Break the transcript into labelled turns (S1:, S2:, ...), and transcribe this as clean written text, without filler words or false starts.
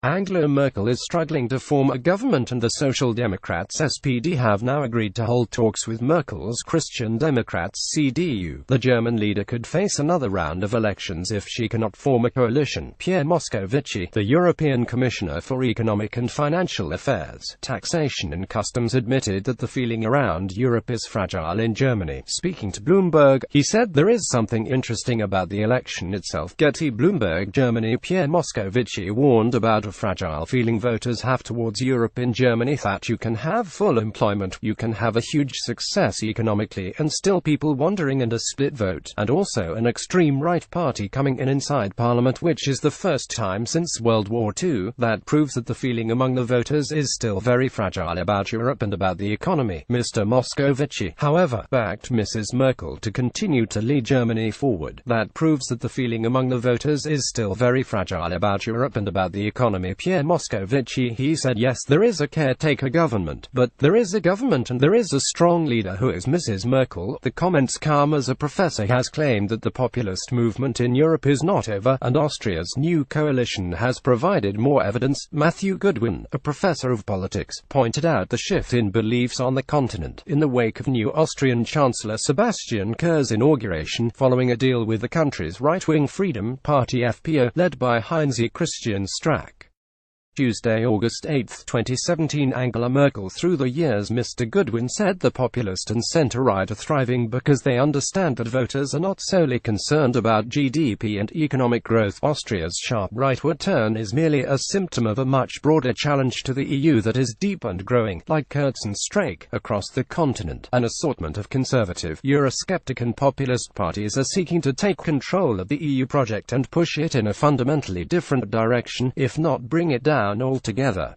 S1: Angela Merkel is struggling to form a government, and the Social Democrats SPD have now agreed to hold talks with Merkel's Christian Democrats CDU. The German leader could face another round of elections if she cannot form a coalition. Pierre Moscovici, the European Commissioner for Economic and Financial Affairs, Taxation and Customs, admitted that the feeling around Europe is fragile in Germany. Speaking to Bloomberg, he said there is something interesting about the election itself. GETTY. BloombergGermany Pierre Moscovici warned about a fragile feeling voters have towards Europe in Germany, that you can have full employment, you can have a huge success economically, and still people wandering and a split vote, and also an extreme right party coming in inside parliament, which is the first time since World War II. That proves that the feeling among the voters is still very fragile about Europe and about the economy. Mr. Moscovici, however, backed Mrs. Merkel to continue to lead Germany forward. That proves that the feeling among the voters is still very fragile about Europe and about the economy. Pierre Moscovici, he said, yes, there is a caretaker government, but there is a government and there is a strong leader who is Mrs. Merkel. The comments come as a professor has claimed that the populist movement in Europe is not over, and Austria's new coalition has provided more evidence. Matthew Goodwin, a professor of politics, pointed out the shift in beliefs on the continent in the wake of new Austrian Chancellor Sebastian Kurz inauguration, following a deal with the country's right-wing Freedom Party FPO, led by Heinz-Christian Strache. Tuesday, August 8, 2017. Angela Merkel. Through the years, Mr. Goodwin said the populist and centre-right are thriving because they understand that voters are not solely concerned about GDP and economic growth. Austria's sharp rightward turn is merely a symptom of a much broader challenge to the EU that is deep and growing, like Kurz and Strache, across the continent. An assortment of conservative, Eurosceptic and populist parties are seeking to take control of the EU project and push it in a fundamentally different direction, if not bring it down altogether.